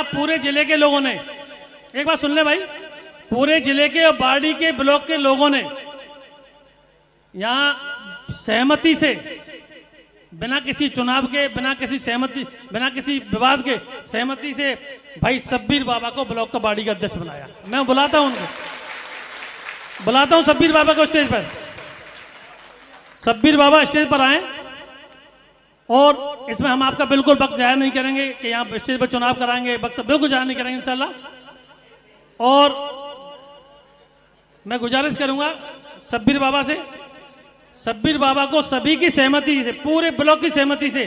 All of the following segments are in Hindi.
यहाँ पूरे जिले के लोगों ने, एक बात सुन ले भाई, पूरे जिले के और बाड़ी के ब्लॉक के लोगों ने यहाँ सहमति से, बिना किसी चुनाव के, बिना किसी सहमति, बिना किसी विवाद के, सहमति से भाई शब्बीर बाबा को ब्लॉक का बाड़ी का अध्यक्ष बनाया। मैं बुलाता हूं उनको, बुलाता हूं शब्बीर बाबा को स्टेज पर। शब्बीर बाबा स्टेज पर आए, और इसमें हम आपका बिल्कुल वक्त जाया नहीं करेंगे कि यहाँ स्टेज पर चुनाव कराएंगे, वक्त बिल्कुल जाया नहीं करेंगे इंशाल्लाह। और मैं गुजारिश करूंगा शब्बीर बाबा से, शब्बीर बाबा को सभी की सहमति से, पूरे ब्लॉक की सहमति से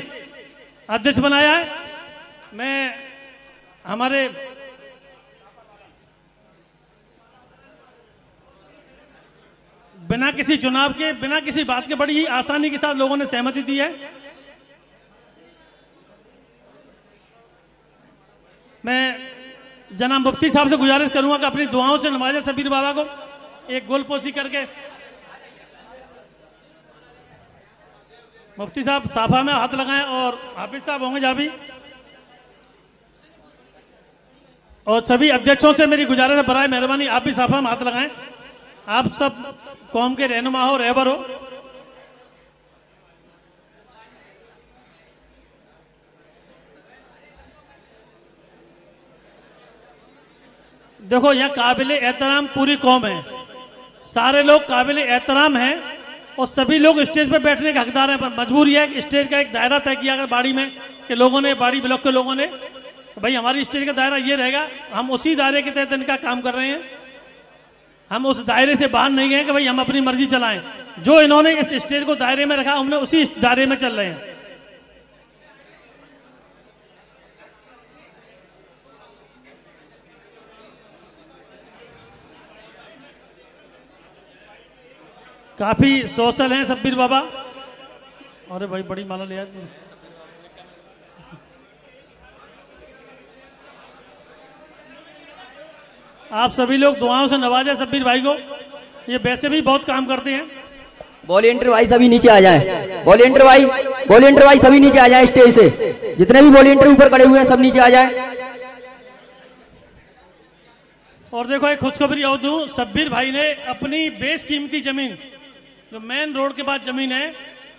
अध्यक्ष बनाया है। मैं हमारे बिना किसी चुनाव के, बिना किसी बात के, बड़ी ही आसानी के साथ लोगों ने सहमति दी है। मैं जनाब मुफ्ती साहब से गुजारिश करूंगा कि अपनी दुआओं से नवाजा शब्बीर बाबा को, एक गोलपोशी करके। मुफ्ती साहब साफा में हाथ लगाएं, और हाफिज साहब होंगे जहाँ भी, और सभी अध्यक्षों से मेरी गुजारिश है बराए मेहरबानी आप भी साफा में हाथ लगाएं। आप सब कौम के रहनुमा हो, रहबर हो। देखो यह काबिले एहतराम पूरी कौम है, सारे लोग काबिले एहतराम हैं, और सभी लोग स्टेज पर बैठने के हकदार हैं। पर मजबूरी है कि स्टेज का एक दायरा तय किया गया बाड़ी में कि लोगों ने, बाड़ी ब्लॉक के लोगों ने, तो भाई हमारी स्टेज का दायरा ये रहेगा, हम उसी दायरे के तहत इनका काम कर रहे हैं। हम उस दायरे से बाहर नहीं गए कि भाई हम अपनी मर्जी चलाएं। जो इन्होंने इस स्टेज को दायरे में रखा, हमने उसी दायरे में चल रहे हैं। काफी सोशल हैं शब्बीर बाबा। अरे भाई बड़ी माला लिया। आप सभी लोग दुआओं से नवाजें शब्बीर भाई को, ये वैसे भी बहुत काम करते हैं। वॉलेंटियर भाई सभी नीचे आ जाएं। वॉलेंटियर भाई सभी नीचे आ जाएं स्टेज से। जितने भी वॉलेंटियर ऊपर खड़े हुए हैं सब नीचे आ जाएं। और देखो एक खुशखबरी और दूं, शब्बीर भाई ने अपनी बेशकीमती जमीन, जो मेन रोड के बाद जमीन है,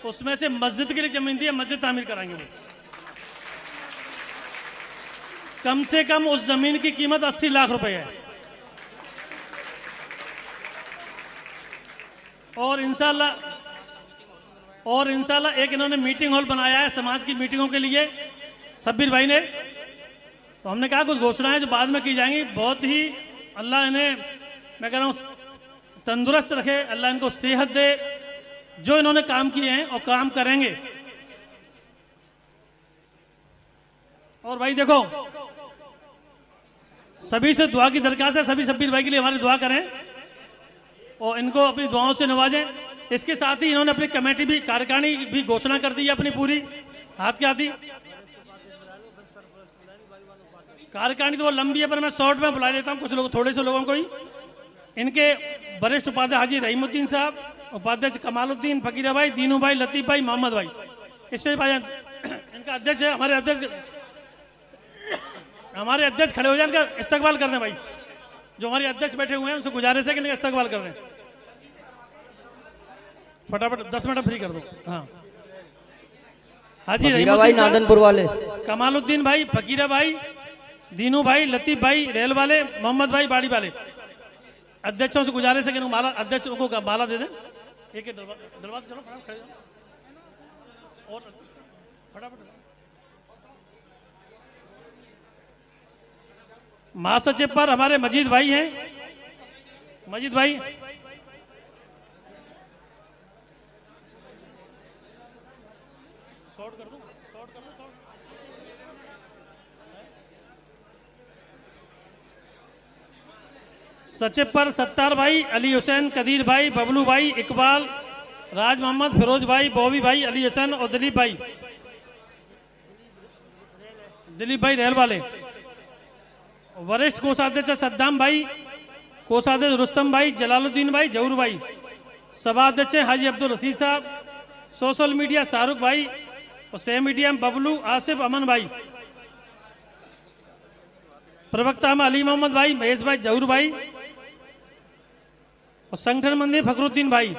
उसमें से मस्जिद के लिए जमीन दी है, मस्जिद तामीर कराएंगे वो। कम से कम उस जमीन की कीमत 80 लाख रुपए है। और इंशाल्लाह एक इन्होंने मीटिंग हॉल बनाया है समाज की मीटिंगों के लिए शब्बीर भाई ने। तो हमने कहा कुछ घोषणाएं जो बाद में की जाएंगी। बहुत ही अल्लाह इन्हें, मैं कह रहा हूँ, तंदुरुस्त रखे, अल्लाह इनको सेहत दे। जो इन्होंने काम किए हैं और काम करेंगे। और भाई देखो सभी से दुआ की दरखास्त है, सभी शब्बीर भाई के लिए हमारी दुआ करें और इनको अपनी दुआओं से नवाजें। इसके साथ ही इन्होंने अपनी कमेटी भी, कार्यकारिणी भी घोषणा कर दी है अपनी पूरी, हाथ के आती। कार्यकारिणी तो वो लंबी है, पर मैं शॉर्ट में बुला लेता हूँ कुछ लोग, थोड़े से लोगों को ही। इनके वरिष्ठ उपाध्यक्ष हाजी रहीमुद्दीन साहब, उपाध्यक्ष कमालुद्दीन, फकीरा भाई, दीनू भाई, लतीफ भाई, मोहम्मद भाई, इससे भाई इनका अध्यक्ष है। हमारे अध्यक्ष खड़े हो जाए, इनका इस्तकबाल कर दें भाई। जो हमारे अध्यक्ष बैठे हुए हैं उनसे गुजारिश है कि इनका इस्तकबाल कर दें। फटाफट 10 मिनट फ्री कर दो। हाँ, हाजी फकीरा भाई नादनपुर वाले, कमालुद्दीन भाई, फकीरा भाई, दीनू भाई, लतीफ भाई रेल वाले, मोहम्मद भाई बाड़ी वाले। अध्यक्षों से गुजारिश है कि माला, अध्यक्षों को माला दे दें। एक दरबार चलो खड़े और फटाफट। महासचिव पर हमारे मजीद भाई हैं, मजीद भाई। शॉर्ट कर दो, शॉर्ट कर दो, शॉर्ट। सचिव पर सत्तार भाई, अली हुसैन, कदीर भाई, बबलू भाई, इकबाल, राज मोहम्मद, फिरोज भाई, बॉबी भाई, अली हसन और दिलीप भाई रेल वाले। वरिष्ठ कोषाध्यक्ष सद्दाम भाई, कोषाध्यक्ष रुस्तम भाई, जलालुद्दीन भाई, जहूर भाई। सभाध्यक्ष हाजी अब्दुल रशीद साहब। सोशल मीडिया शाहरुख भाई, और सह मीडिया में बबलू, आसिफ, अमन भाई। प्रवक्ता में अली मोहम्मद भाई, महेश भाई, जहूर भाई और संगठन मंत्री फखरुद्दीन भाई।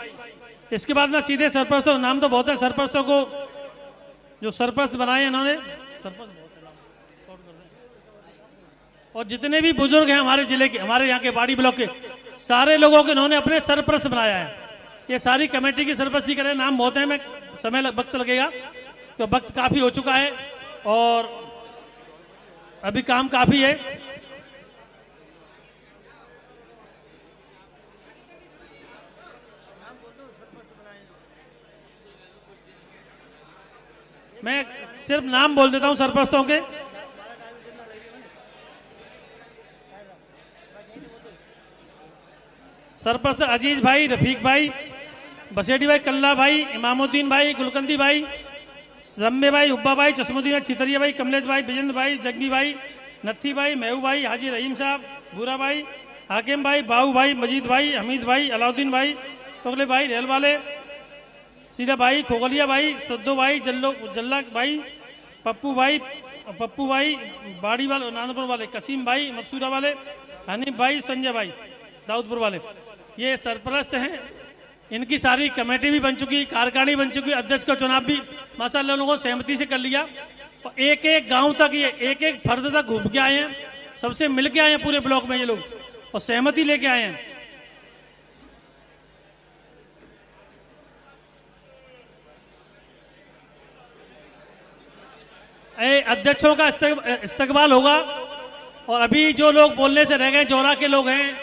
इसके बाद में सीधे सरपरस्तों, नाम तो बहुत है सरपरस्तों को, जो सरपरस्त बनाए हैं इन्होंने, और जितने भी बुजुर्ग हैं हमारे जिले के, हमारे यहाँ के बाड़ी ब्लॉक के, सारे लोगों को इन्होंने अपने सरपरस्त बनाया है। ये सारी कमेटी की सरपरस्ती करें, नाम बहुत है, मैं समय वक्त लगेगा तो वक्त काफ़ी हो चुका है और अभी काम काफ़ी है। मैं सिर्फ नाम बोल देता हूं सरपरस्तों के। सरपरस्त अजीज भाई, रफीक भाई, बसेडी भाई, कल्ला भाई, इमामुद्दीन भाई, गुलकंदी भाई, रम्बे भाई, उब्बा भाई, चश्मुद्दीन भाई, छितरिया भाई, कमलेश भाई, बिजेंद्र भाई, जग्गी भाई, नत्थी भाई, महू भाई, हाजी रहीम साहब, भूरा भाई, हाकिम भाई, बाबू भाई, मजीद भाई, हमीद भाई, अलाउद्दीन भाई, तोगले भाई, रेल वाले, सीधा भाई, खोगलिया भाई, सद्दो भाई, जल्ला भाई, पप्पू भाई, बाड़ी वाले, नानपुर वाले, कसीम भाई, मकसूरा वाले, हनीफ भाई, संजय भाई, दाऊदपुर वाले, ये सरपरस्त हैं। इनकी सारी कमेटी भी बन चुकी, कार्यकारिणी बन चुकी, अध्यक्ष का चुनाव भी माशाअल्लाह लोगों ने सहमति से कर लिया और एक एक गांव तक, ये एक एक फर्द तक घूम के आए हैं, सबसे मिल के आए हैं पूरे ब्लॉक में ये लोग और सहमति लेके आए हैं। अध्यक्षों का इस्तकबाल होगा और अभी जो लोग बोलने से रह गए, जौरा के लोग हैं,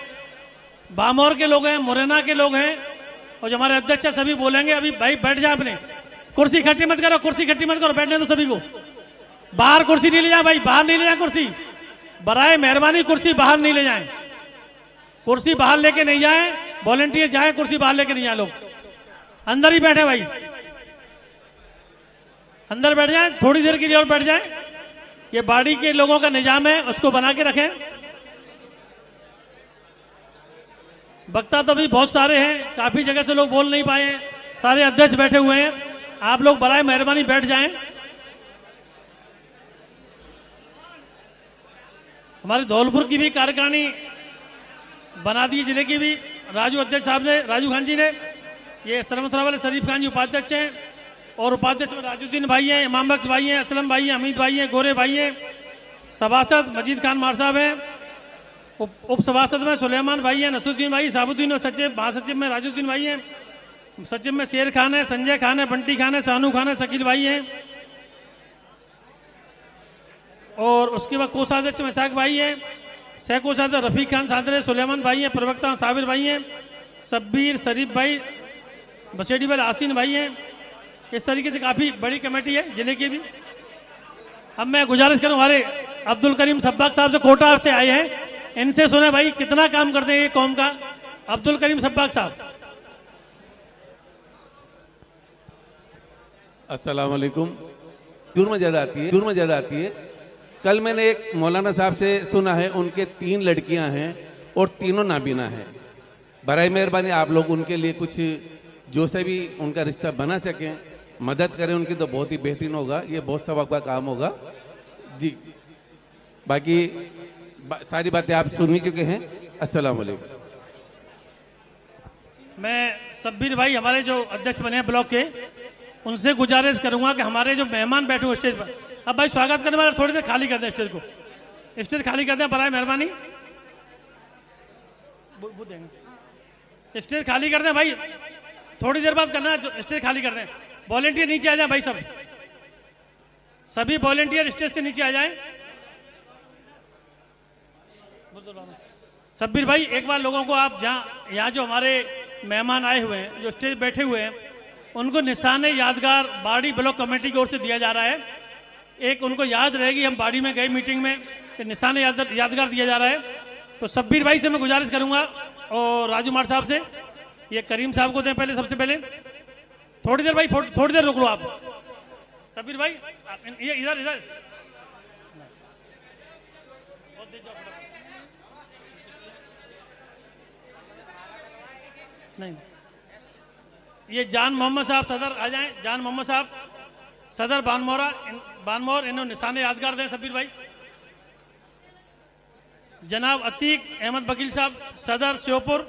बामौर के लोग हैं, मुरैना के लोग हैं और जो हमारे अध्यक्ष सभी बोलेंगे। अभी भाई बैठ जाए, अपने कुर्सी इकट्ठी मत करो, कुर्सी इकट्ठी मत करो, बैठने दो सभी को। बाहर कुर्सी नहीं ले जाए भाई, बाहर नहीं ले जाए कुर्सी, बराए मेहरबानी कुर्सी बाहर नहीं ले जाए, कुर्सी बाहर लेके नहीं जाए, वॉलंटियर जाए, कुर्सी बाहर लेके नहीं जाए, लोग अंदर ही बैठे भाई, अंदर बैठ जाए, थोड़ी देर के लिए और बैठ जाए। ये बाड़ी के लोगों का निजाम है, उसको बना के रखें। वक्ता तो अभी बहुत सारे हैं, काफी जगह से लोग बोल नहीं पाए हैं, सारे अध्यक्ष बैठे हुए हैं, आप लोग बराए मेहरबानी बैठ जाएं। हमारे धौलपुर की भी कार्यकारिणी बना दी, जिले की भी राजू अध्यक्ष साहब ने, राजू खान जी ने, ये सरमथुरा वाले शरीफ खान जी उपाध्यक्ष हैं और उपाध्यक्ष में राजुद्दीन भाई हैं, इमाम बख्श भाई हैं, असलम भाई हैं, हमीद भाई हैं, गोरे भाई हैं, सभासद मजीद खान मार साहब हैं, उप सभासद में सुलेमान भाई हैं, नसरुद्दीन भाई, साबुद्दीन और सचिव, महासचिव में राजुद्दीन भाई हैं, सचिव में शेर खान है, संजय खान है, बंटी खान है, सानू खान है, शकील भाई हैं और उसके बाद कोषाध्यक्ष में साक भाई हैं, सह कोषाध्यक्ष रफीक खान सादरे, सुलेमान भाई हैं, प्रवक्ता साबिर भाई हैं, शब्बीर शरीफ भाई, बसेडी भाई, आसीन भाई हैं। इस तरीके से काफ़ी बड़ी कमेटी है जिले की भी। अब मैं गुजारिश करूं, हमारे अब्दुल करीम सब्बाक साहब से कोटा से आए हैं, इनसे सुने भाई कितना काम करते हैं ये कौम का। अब्दुल करीम सब्बाक साहब। अस्सलाम वालेकुम। दूर में ज़्यादा आती है। कल मैंने एक मौलाना साहब से सुना है, उनके 3 लड़कियां हैं और तीनों नाबीना हैं। बराए मेहरबानी आप लोग उनके लिए कुछ जो से भी उनका रिश्ता बना सकें, मदद करें उनकी, तो बहुत ही बेहतरीन होगा। ये बहुत सवाब का काम होगा जी। बाकी सारी बातें आप सुन ही चुके हैं। अस्सलाम वालेकुम। मैं शब्बीर भाई, हमारे जो अध्यक्ष बने हैं ब्लॉक के, उनसे गुजारिश करूंगा कि हमारे जो मेहमान बैठे हुए स्टेज पर, अब भाई स्वागत करने वाले थोड़ी देर खाली कर दें स्टेज को, स्टेज खाली कर दें बराए मेहरबानी, स्टेज खाली कर दें भाई, थोड़ी देर बाद करना है, स्टेज खाली कर दें। वॉलेंटियर नीचे आ जाए भाई, सभी वॉलेंटियर स्टेज से नीचे आ जाएं। शब्बीर भाई एक बार लोगों को आप यहाँ जो हमारे मेहमान आए हुए हैं, जो स्टेज बैठे हुए हैं, उनको निशान यादगार बाड़ी ब्लॉक कमेटी की ओर से दिया जा रहा है। एक उनको याद रहेगी, हम बाड़ी में गए मीटिंग में, निशान यादगार दिया जा रहा है। तो शब्बीर भाई से मैं गुजारिश करूंगा और राजू मार साहब से, ये करीम साहब को दें पहले, सबसे पहले। थोड़ी देर भाई, थोड़ी देर रुक लो आप। शब्बीर भाई ये इधर नहीं, ये जान मोहम्मद साहब सदर आ जाएं। जान मोहम्मद साहब सदर बानमौर, इन्होंने निशान यादगार दें। शब्बीर भाई जनाब अतीक अहमद वकील साहब सदर श्योपुर।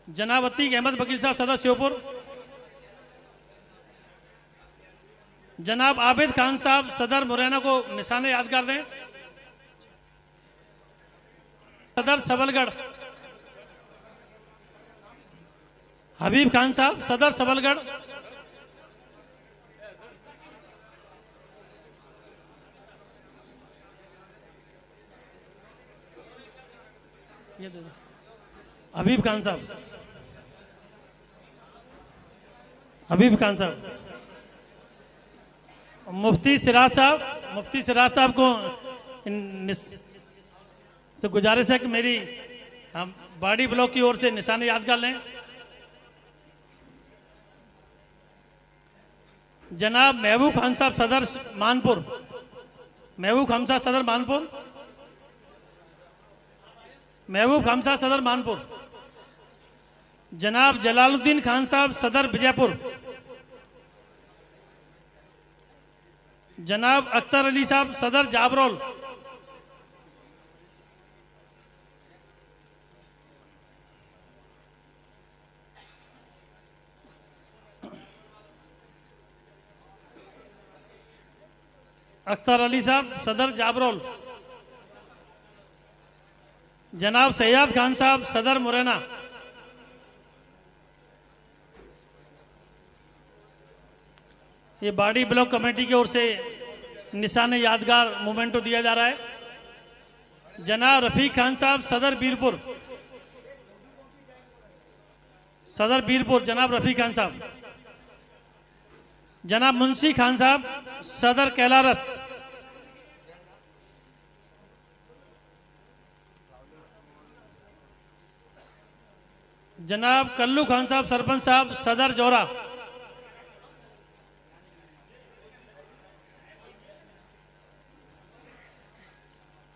जनाब अतीक अहमद वकील साहब सदर श्योपुर। जनाब आबिद खान साहब सदर मुरैना को निशाने यादगार दें। सदर सबलगढ़। हबीब खान साहब सदर सबलगढ़। ये दे दो। हबीब खान साहब। हबीब खान साहब। मुफ्ती सिराज साहब। मुफ्ती सिराज साहब को से गुजारिश है कि मेरी हम बाड़ी ब्लॉक की ओर से निशाने यादगार लें। जनाब महबूब खान साहब सदर मानपुर। महबूब खान साहब सदर मानपुर। महबूब खान साहब सदर मानपुर। जनाब जलालुद्दीन खान साहब सदर विजयपुर। जनाब अख्तर अली साहब सदर जाबरोल। अख्तर अली साहब सदर जाबरोल। जनाब सैयद खान साहब सदर मुरैना। ये बाड़ी ब्लॉक कमेटी की ओर से निशान यादगार मोमेंटो दिया जा रहा है। जनाब रफीक खान साहब सदर बीरपुर। सदर बीरपुर जनाब रफीक खान साहब। जनाब मुंशी खान साहब सदर कैलारस। जनाब कल्लू खान साहब सरपंच साहब सदर जौरा।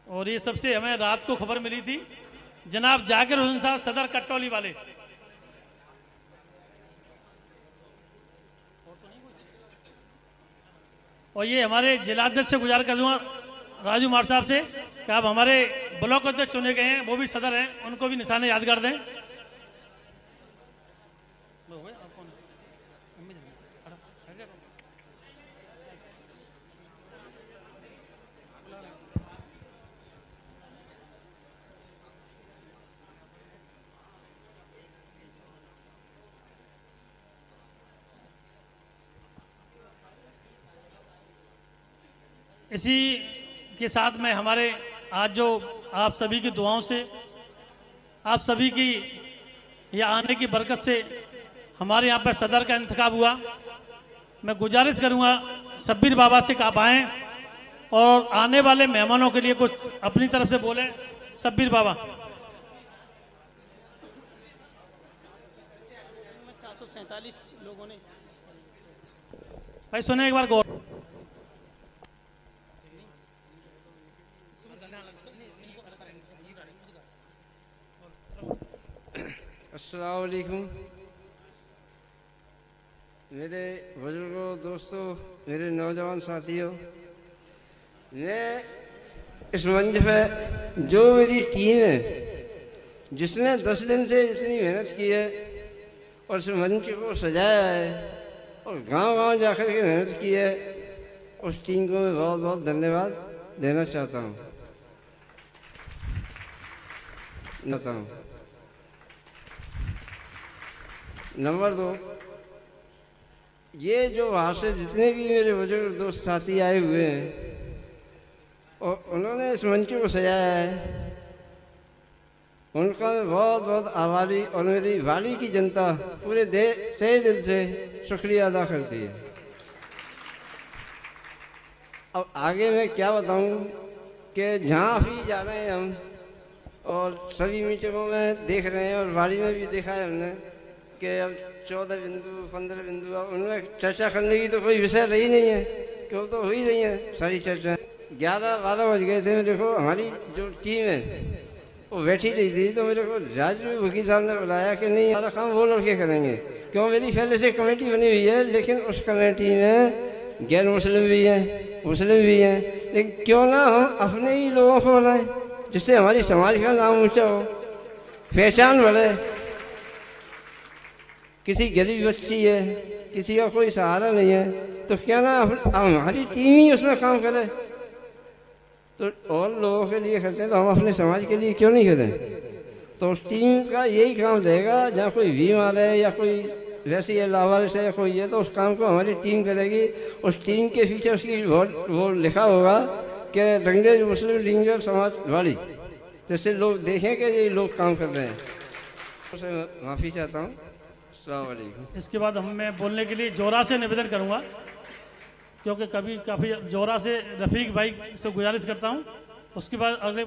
और ये सबसे हमें रात को खबर मिली थी, जनाब जाकिर हुसैन साहब सदर कट्टौली वाले। और ये हमारे जिलाध्यक्ष से गुजार कर दूंगा राजू मार साहब से कि आप हमारे ब्लॉक अध्यक्ष चुने गए हैं, वो भी सदर हैं, उनको भी निशाने यादगार दें। इसी के साथ में हमारे आज जो आप सभी की दुआओं से, आप सभी की यहाँ आने की बरकत से हमारे यहाँ पर सदर का इंतखाब हुआ। मैं गुजारिश करूँगा शब्बीर बाबा से कि आप आएँ और आने वाले मेहमानों के लिए कुछ अपनी तरफ से बोलें। शब्बीर बाबा। 447 लोगों ने भाई सुने एक बार गौर। अस्सलाम वालेकुम मेरे बुजुर्गों, दोस्तों, मेरे नौजवान साथियों। मैं इस मंच पे जो मेरी टीम है जिसने 10 दिन से इतनी मेहनत की है और इस मंच को सजाया है और गांव-गांव जाकर के मेहनत की है, उस टीम को मैं बहुत बहुत धन्यवाद देना चाहता हूँ। नंबर 2, ये जो वहाँ से जितने भी मेरे बुजुर्ग दोस्त साथी आए हुए हैं और उन्होंने इस मंच को सजाया है, उनका मैं बहुत बहुत आभारी और मेरी वाली की जनता पूरे तहे दिल से शुक्रिया अदा करती है। अब आगे मैं क्या बताऊं कि जहाँ भी जा रहे हैं हम और सभी मीटिंगों में देख रहे हैं और वाली में भी देखा है हमने कि अब 14 बिंदु 15 बिंदु, अब उनमें चर्चा करने की तो कोई विषय रही नहीं है, क्यों तो हो ही रही है सारी चर्चा। 11-12 बज गए थे। देखो हमारी जो टीम है वो बैठी रही थी, तो मेरे को राजू वकील साहब ने बुलाया कि नहीं सारा काम वो लड़के करेंगे, क्यों मेरी पहले से कमेटी बनी हुई है, लेकिन उस कमेटी में गैर मुस्लिम भी हैं, मुस्लिम भी हैं, लेकिन क्यों ना हम अपने ही लोगों को बनाएं जिससे हमारी समाज का नाम ऊंचा हो, पहचान बढ़े। किसी गरीब बच्ची है, किसी का कोई सहारा नहीं है, तो क्या ना हमारी टीम ही उसमें काम करे। तो और लोगों के लिए करते हैं तो हम अपने समाज के लिए क्यों नहीं करें। तो उस टीम का यही काम रहेगा, जहाँ कोई बीमार है या कोई वैसी है लावारिस है या कोई है, तो उस काम को हमारी टीम करेगी। उस टीम के पीछे उसकी वो लिखा होगा कि रंगरेज मुस्लिम लीग समाजवादी, जैसे लोग देखें कि ये लोग काम कर रहे हैं। उससे माफ़ी चाहता हूँ। अस्सलाम वालेकुम। इसके बाद मैं बोलने के लिए जोरा से निवेदन करूंगा, क्योंकि काफ़ी जोरा से रफ़ीक भाई से गुजारिश करता हूं। उसके बाद अगले